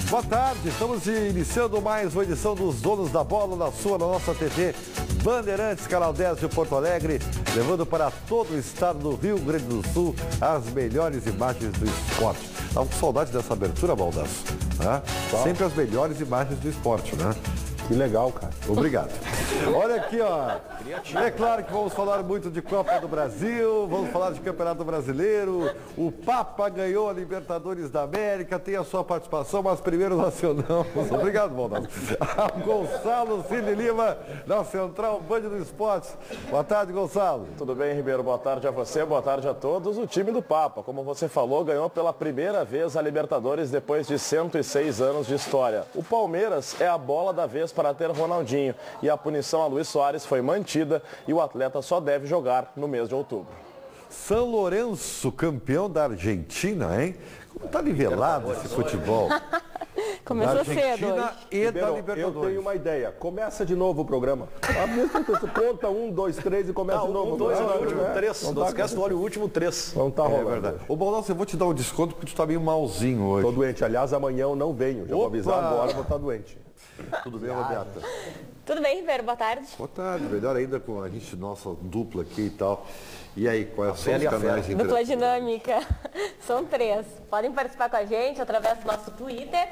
Boa tarde, estamos iniciando mais uma edição dos Donos da Bola na nossa TV Bandeirantes, Canal 10 de Porto Alegre, levando para todo o estado do Rio Grande do Sul as melhores imagens do esporte. Estava com saudade dessa abertura, Baldasso, né? Sempre as melhores imagens do esporte, né? Que legal, cara. Obrigado. Olha aqui, ó. É claro que vamos falar muito de Copa do Brasil, vamos falar de Campeonato Brasileiro. O Papa ganhou a Libertadores da América, tem a sua participação, mas primeiro nós acionamos. Obrigado, Baldasso. Gonçalo Cine Lima, da Central Band do Esporte. Boa tarde, Gonçalo. Tudo bem, Ribeiro? Boa tarde a você, boa tarde a todos. O time do Papa, como você falou, ganhou pela primeira vez a Libertadores depois de 106 anos de história. O Palmeiras é a bola da vez para ter Ronaldinho e a punição a Luis Soares foi mantida e o atleta só deve jogar no mês de outubro. São Lourenço, campeão da Argentina, hein? Como está nivelado esse futebol? Começou cedo hoje. E da Libertadores. Eu tenho uma ideia. Começa de novo o programa. Conta 1, 2, 3 e começa de novo. 1, 2, o último 3. Não esquece do olho, o último 3. Não tá rolando. É verdade. Ô, Baldasso, eu vou te dar um desconto porque tu tá meio malzinho hoje. Tô doente. Aliás, amanhã eu não venho. Já vou avisar agora, vou estar doente. Tudo bem, Roberta? Tudo bem, Ribeiro? Boa tarde. Boa tarde. Melhor ainda com a gente, nossa dupla aqui e tal. E aí, quais são os canais de Dupla dinâmica. São 3. Podem participar com a gente através do nosso Twitter,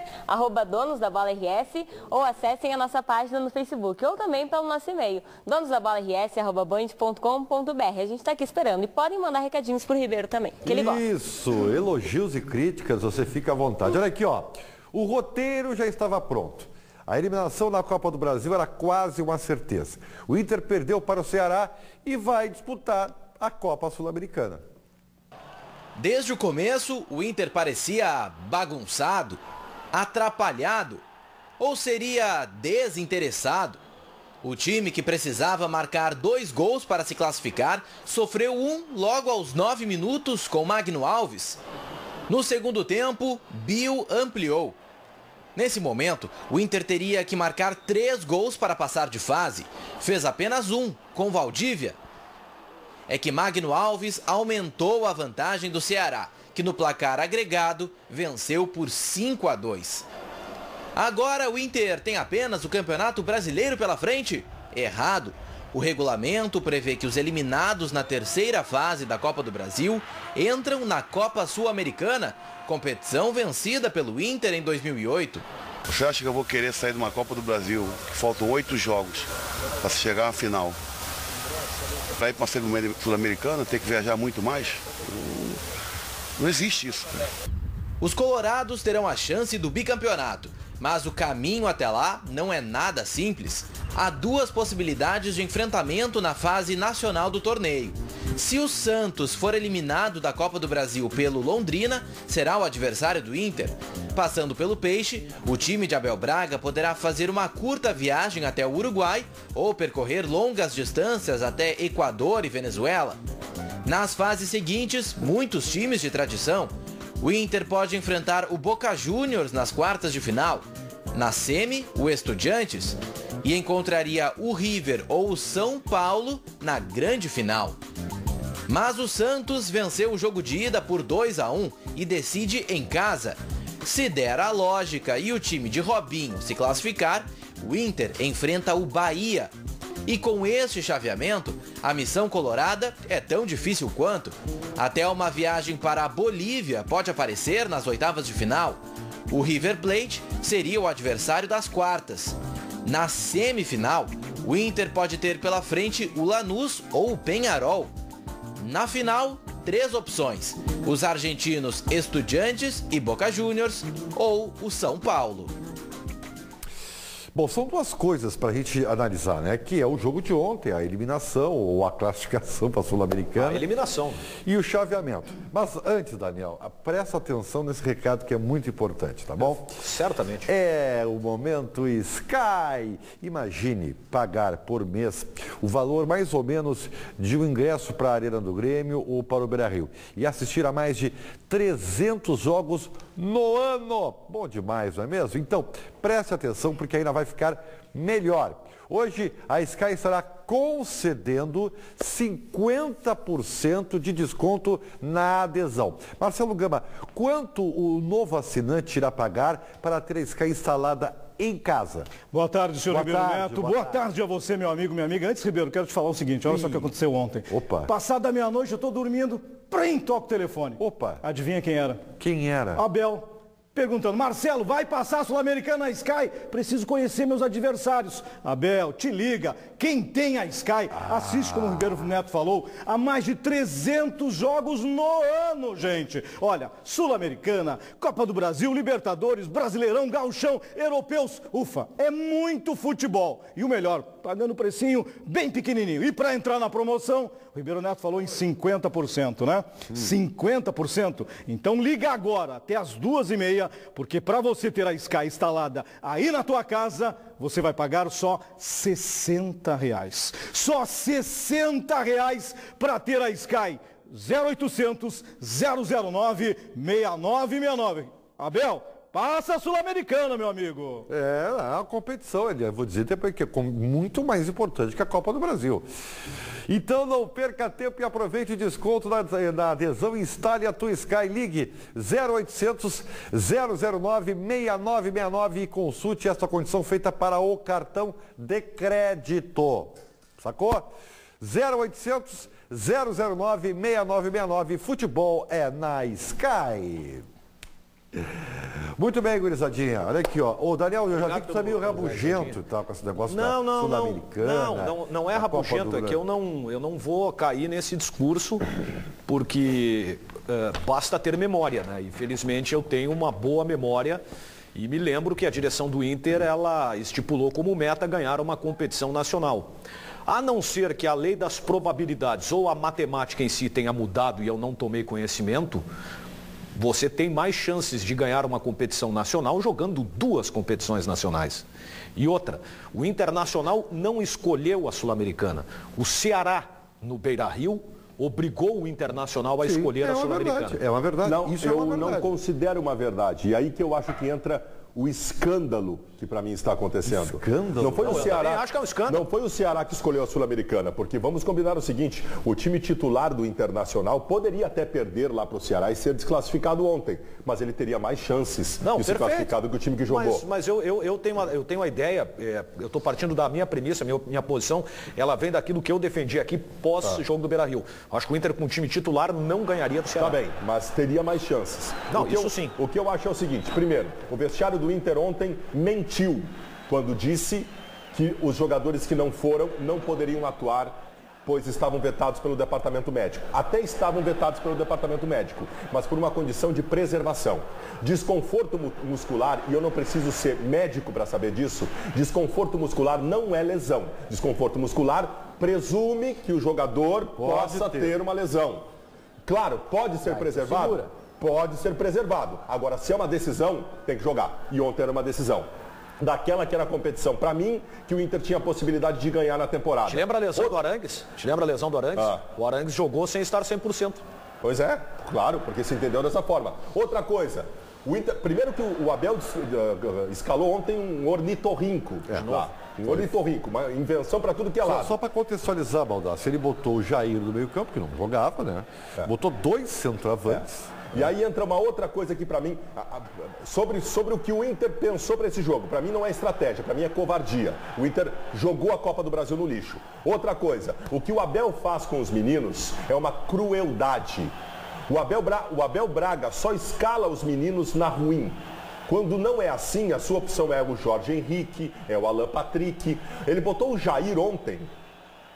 @donosdabolaRS, ou acessem a nossa página no Facebook, ou também pelo nosso e-mail, donosdabolaRS@band.com.br. A gente está aqui esperando. E podem mandar recadinhos pro Ribeiro também, que ele gosta. Isso, elogios e críticas, você fica à vontade. Olha aqui, ó. O roteiro já estava pronto. A eliminação na Copa do Brasil era quase uma certeza. O Inter perdeu para o Ceará e vai disputar a Copa Sul-Americana. Desde o começo, o Inter parecia bagunçado, atrapalhado, ou seria desinteressado. O time que precisava marcar 2 gols para se classificar, sofreu um logo aos 9 minutos com Magno Alves. No segundo tempo, Bill ampliou. Nesse momento, o Inter teria que marcar 3 gols para passar de fase. Fez apenas um, com Valdívia. É que Magno Alves aumentou a vantagem do Ceará, que no placar agregado venceu por 5-2. Agora o Inter tem apenas o Campeonato Brasileiro pela frente? Errado. O regulamento prevê que os eliminados na terceira fase da Copa do Brasil entram na Copa Sul-Americana, competição vencida pelo Inter em 2008. Você acha que eu vou querer sair de uma Copa do Brasil, que faltam 8 jogos para chegar à final? Para ir para a Sul-Americana, ter que viajar muito mais? Não existe isso. Os colorados terão a chance do bicampeonato, mas o caminho até lá não é nada simples. Há 2 possibilidades de enfrentamento na fase nacional do torneio. Se o Santos for eliminado da Copa do Brasil pelo Londrina, será o adversário do Inter. Passando pelo Peixe, o time de Abel Braga poderá fazer uma curta viagem até o Uruguai ou percorrer longas distâncias até Equador e Venezuela. Nas fases seguintes, muitos times de tradição. O Inter pode enfrentar o Boca Juniors nas quartas de final. Na semi, o Estudiantes. E encontraria o River ou o São Paulo na grande final. Mas o Santos venceu o jogo de ida por 2-1 e decide em casa. Se der a lógica e o time de Robinho se classificar, o Inter enfrenta o Bahia. E com este chaveamento, a missão colorada é tão difícil quanto. Até uma viagem para a Bolívia pode aparecer nas oitavas de final. O River Plate seria o adversário das quartas. Na semifinal, o Inter pode ter pela frente o Lanús ou o Peñarol. Na final, 3 opções: os argentinos Estudiantes e Boca Juniors ou o São Paulo. Bom, são 2 coisas para a gente analisar, né? Que é o jogo de ontem, a eliminação ou a classificação para a Sul-Americana. A eliminação. E o chaveamento. Mas antes, Daniel, presta atenção nesse recado que é muito importante, tá bom? Certamente. É o momento Sky. Imagine pagar por mês o valor mais ou menos de um ingresso para a Arena do Grêmio ou para o Beira-Rio e assistir a mais de 300 jogos no ano. Bom demais, não é mesmo? Então, preste atenção porque ainda vai ficar melhor. Hoje, a Sky estará concedendo 50% de desconto na adesão. Marcelo Gama, quanto o novo assinante irá pagar para ter a Sky instalada em casa? Boa tarde, senhor Ribeiro Neto. Boa tarde a você, meu amigo, minha amiga. Antes, Ribeiro, quero te falar o seguinte, olha só o que aconteceu ontem. Opa. Passada meia-noite, eu estou dormindo, toca o telefone. Opa. Adivinha quem era? Quem era? Abel. Perguntando, Marcelo, vai passar a Sul-Americana na Sky? Preciso conhecer meus adversários. Abel, te liga. Quem tem a Sky, assiste, como o Ribeiro Neto falou, há mais de 300 jogos no ano, gente. Olha, Sul-Americana, Copa do Brasil, Libertadores, Brasileirão, Gauchão, Europeus. Ufa, é muito futebol. E o melhor, pagando precinho bem pequenininho. E para entrar na promoção, o Ribeiro Neto falou em 50%, né? 50%. Então liga agora, até as 2h30, porque para você ter a Sky instalada aí na tua casa, você vai pagar só R$60. Só R$60 para ter a Sky. 0800 009 6969. Abel, passa a Sul-Americana, meu amigo. É uma competição, eu vou dizer depois que é muito mais importante que a Copa do Brasil. Então não perca tempo e aproveite o desconto na adesão e instale a tua Sky. Ligue 0800 009 6969 e consulte esta condição feita para o cartão de crédito. Sacou? 0800 009 6969. Futebol é na Sky. Muito bem, gurizadinha. Olha aqui, ó. Ô, Daniel, eu já vi que tu tá meio rabugento e tal, com esse negócio da Sul-Americana. Não é rabugento, é que eu não vou cair nesse discurso, porque basta ter memória, né? Infelizmente eu tenho uma boa memória e me lembro que a direção do Inter, ela estipulou como meta ganhar uma competição nacional. A não ser que a lei das probabilidades ou a matemática em si tenha mudado e eu não tomei conhecimento, você tem mais chances de ganhar uma competição nacional jogando 2 competições nacionais. E outra, o Internacional não escolheu a Sul-Americana. O Ceará, no Beira-Rio, obrigou o Internacional a escolher a Sul-Americana. É uma verdade. Não, isso é uma verdade. Não considero uma verdade. E aí que eu acho que entra o escândalo que para mim está acontecendo. Escândalo? Não foi o Ceará. Eu acho que é um escândalo. Não foi o Ceará que escolheu a Sul-Americana, porque vamos combinar o seguinte: o time titular do Internacional poderia até perder lá para o Ceará e ser desclassificado ontem, mas ele teria mais chances de ser classificado que o time que jogou. Mas eu tenho uma ideia, eu estou partindo da minha premissa, minha posição, ela vem daquilo que eu defendi aqui pós-jogo do Beira-Rio. Acho que o Inter com o time titular não ganharia do Ceará. Tá bem, mas teria mais chances. Não, isso sim. O que eu acho é o seguinte: primeiro, o vestiário do Inter ontem mentiu quando disse que os jogadores que não foram não poderiam atuar, pois estavam vetados pelo departamento médico. Até estavam vetados pelo departamento médico, mas por uma condição de preservação. Desconforto muscular, e eu não preciso ser médico para saber disso, desconforto muscular não é lesão. Desconforto muscular presume que o jogador possa ter uma lesão. Claro, pode ser preservado? Pode ser preservado. Agora, se é uma decisão, tem que jogar. E ontem era uma decisão. Daquela que era a competição, para mim, que o Inter tinha a possibilidade de ganhar na temporada. Te lembra a lesão do Arangues? O Arangues jogou sem estar 100%. Pois é, claro, porque se entendeu dessa forma. Outra coisa, o Inter, primeiro que o Abel escalou ontem um ornitorrinco. Um ornitorrinco, uma invenção para tudo que é lado. Só para contextualizar, Baldassi, ele botou o Jair no meio campo, que não jogava, né? Botou 2 centroavantes. E aí entra uma outra coisa aqui para mim, sobre o que o Inter pensou para esse jogo. Para mim não é estratégia, para mim é covardia. O Inter jogou a Copa do Brasil no lixo. Outra coisa, o que o Abel faz com os meninos é uma crueldade. O Abel Braga só escala os meninos na ruim. Quando não é assim, a sua opção é o Jorge Henrique, é o Alan Patrick. Ele botou o Jair ontem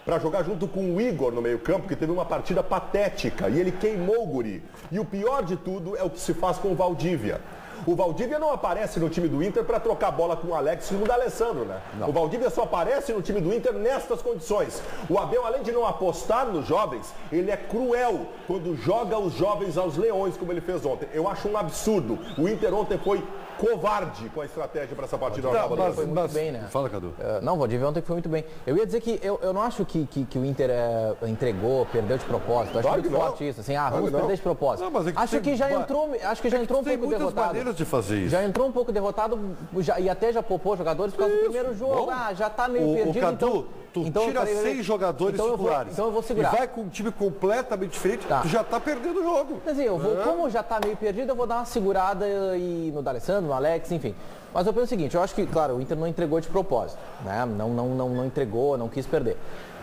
para jogar junto com o Igor no meio-campo, que teve uma partida patética, e ele queimou o guri. E o pior de tudo é o que se faz com o Valdívia. O Valdívia não aparece no time do Inter para trocar bola com o Alex e o D'Alessandro, né? Não. O Valdívia só aparece no time do Inter nestas condições. O Abel, além de não apostar nos jovens, ele é cruel quando joga os jovens aos leões, como ele fez ontem. Eu acho um absurdo. O Inter ontem foi covarde com a estratégia para essa partida. Foi muito bem, né? Fala, Cadu. Não, o Valdívia ontem foi muito bem. Eu ia dizer que eu não acho que o Inter entregou, perdeu de propósito. Acho muito forte isso, assim, vamos perder de propósito. Não, acho que já entrou um pouco derrotado. Maneiras de fazer isso. Já entrou um pouco derrotado e até já poupou jogadores por causa do primeiro jogo. Bom, já tá meio perdido. Cadu, então tira 6 jogadores titulares. Então eu vou segurar. E vai com um time completamente diferente, tu já tá perdendo o jogo. Mas assim, como já tá meio perdido, eu vou dar uma segurada no D'Alessandro, no Alex, enfim. Mas eu penso o seguinte, eu acho que, claro, o Inter não entregou de propósito, né? Não entregou, não quis perder.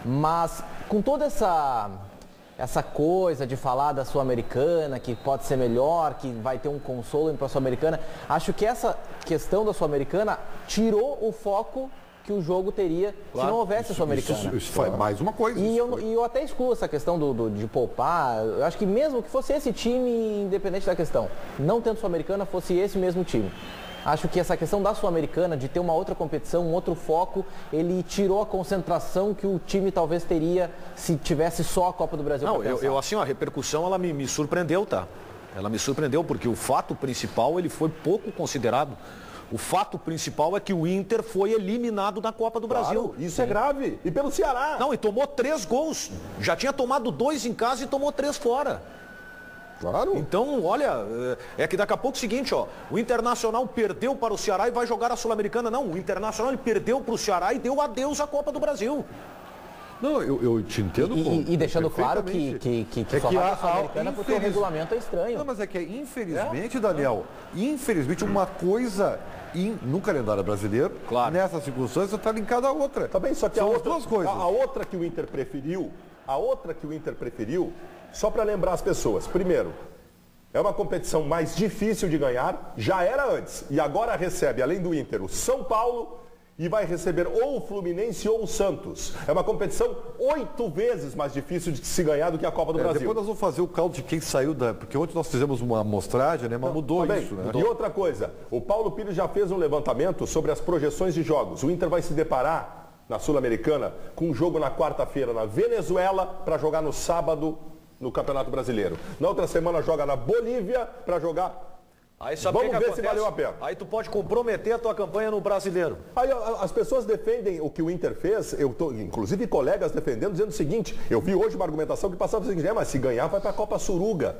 Mas com toda essa coisa de falar da Sul-Americana, que pode ser melhor, que vai ter um consolo para a Sul-Americana, acho que essa questão da Sul-Americana tirou o foco que o jogo teria se não houvesse a Sul-Americana. Isso faz mais uma coisa. E eu até excluo essa questão de poupar. Eu acho que mesmo que fosse esse time, independente da questão, não tendo Sul-Americana, fosse esse mesmo time. Acho que essa questão da Sul-Americana, de ter uma outra competição, um outro foco, ele tirou a concentração que o time talvez teria se tivesse só a Copa do Brasil. Não, a repercussão, ela me surpreendeu, tá? Ela me surpreendeu, porque o fato principal, ele foi pouco considerado. O fato principal é que o Inter foi eliminado da Copa do Brasil. Isso é grave. E pelo Ceará. Não, e tomou 3 gols. Já tinha tomado 2 em casa e tomou 3 fora. Claro. Então, olha, é que daqui a pouco é o seguinte, ó, o Internacional perdeu para o Ceará e vai jogar a Sul-Americana. Não, o Internacional ele perdeu para o Ceará e deu adeus à Copa do Brasil. Não, eu te entendo. E deixando claro que só vai a Sul-Americana porque o regulamento é estranho. Não, mas é que infelizmente, Daniel, infelizmente uma coisa no calendário brasileiro, claro, nessa circunstância, está linkada à outra. Tá bem, só que são as duas coisas. A outra que o Inter preferiu, só para lembrar as pessoas, primeiro, é uma competição mais difícil de ganhar, já era antes, e agora recebe, além do Inter, o São Paulo e vai receber ou o Fluminense ou o Santos. É uma competição 8 vezes mais difícil de se ganhar do que a Copa do Brasil. Depois nós vamos fazer o caldo de quem saiu porque ontem nós fizemos uma amostragem, né? Mas mudou isso, né? E outra coisa, o Paulo Pires já fez um levantamento sobre as projeções de jogos. O Inter vai se deparar na Sul-Americana com um jogo na quarta-feira na Venezuela para jogar no sábado no Campeonato Brasileiro. Na outra semana joga na Bolívia para jogar. Aí sabe Vamos que ver acontece? se valeu a pena. Aí tu pode comprometer a tua campanha no Brasileiro. Aí as pessoas defendem o que o Inter fez, inclusive colegas defendendo, dizendo o seguinte, eu vi hoje uma argumentação que passava o seguinte, mas se ganhar vai para a Copa Suruga.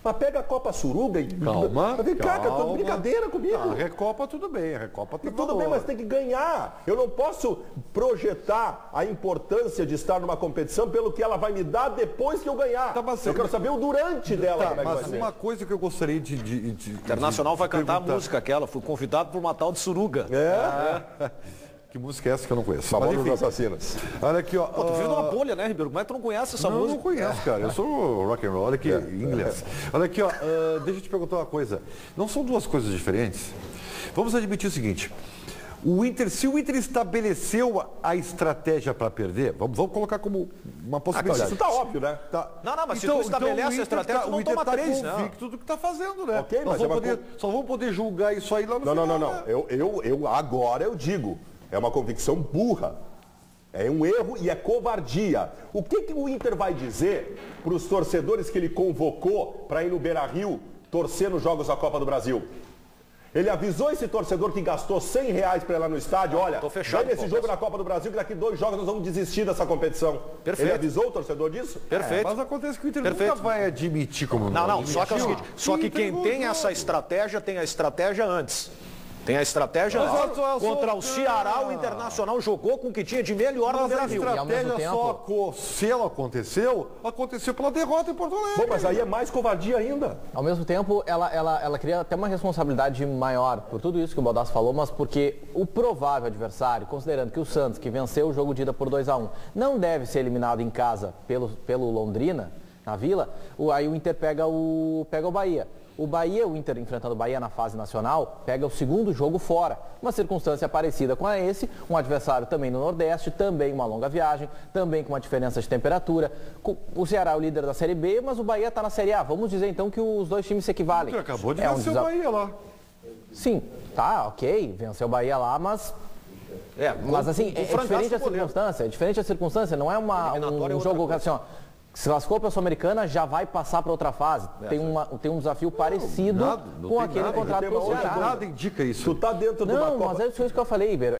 Mas pega a Copa Suruga e... Calma, vem cá, cara, tô de brincadeira comigo. A Recopa tudo bem, a Recopa tem Tudo bem, mas tem que ganhar. Eu não posso projetar a importância de estar numa competição pelo que ela vai me dar depois que eu ganhar. Eu quero saber o durante dela. Como é que mas vai ser. uma coisa que eu gostaria de Internacional vai cantar a música aquela, fui convidado por uma tal de Suruga. Que música é essa que eu não conheço? Famosos dos Assassinos. Olha aqui, ó. Pô, tu vive numa bolha, né, Ribeiro? Como é que tu não conhece essa música? Não conheço, cara. Eu sou rock and roll, olha aqui, em inglês. Olha aqui, ó. Deixa eu te perguntar uma coisa. Não são duas coisas diferentes? Vamos admitir o seguinte. Se o Inter estabeleceu a estratégia para perder, vamos colocar como uma possibilidade. Isso tá óbvio, né? Tá. Não, mas se tu estabelece a estratégia, tu não toma 3, né? O Inter tá convicto do que tá fazendo, né? Ok, nós mas só vamos poder julgar isso aí lá no final. Não. Né? Agora eu digo. É uma convicção burra. É um erro e é covardia. O que o Inter vai dizer para os torcedores que ele convocou para ir no Beira-Rio torcer nos Jogos da Copa do Brasil? Ele avisou esse torcedor que gastou R$100 para ir lá no estádio, olha, vai nesse jogo na Copa do Brasil que daqui 2 jogos nós vamos desistir dessa competição. Perfeito. Ele avisou o torcedor disso? Perfeito. Mas acontece que o Inter nunca vai admitir como Não, só que é o seguinte, só que quem tem essa estratégia, tem a estratégia antes. Tem a estratégia antes. Contra o Ceará, o Internacional jogou com o que tinha de melhor no Beira-Rio. A estratégia se ela aconteceu pela derrota em Porto Alegre. Bom, mas aí é mais covardia ainda. Ao mesmo tempo, ela cria até uma responsabilidade maior por tudo isso que o Baldasso falou, mas porque o provável adversário, considerando que o Santos, que venceu o jogo de ida por 2-1, não deve ser eliminado em casa pelo Londrina, na Vila, aí o Inter pega o Bahia. O Inter enfrentando o Bahia na fase nacional, pega o segundo jogo fora. Uma circunstância parecida com um adversário também no Nordeste, também uma longa viagem, também com uma diferença de temperatura. O Ceará é o líder da Série B, mas o Bahia está na Série A. Vamos dizer então que os dois times se equivalem. Você acabou de vencer o Bahia lá. Sim, tá, ok, venceu o Bahia lá, mas assim, é diferente a circunstância, não é um jogo assim, ó. se lascou para a Sul-Americana, já vai passar para outra fase. Tem um desafio parecido com aquele contrato com o Ceará. Nada indica isso. Tu tá dentro de uma Copa. Mas é isso que eu falei, Ibero.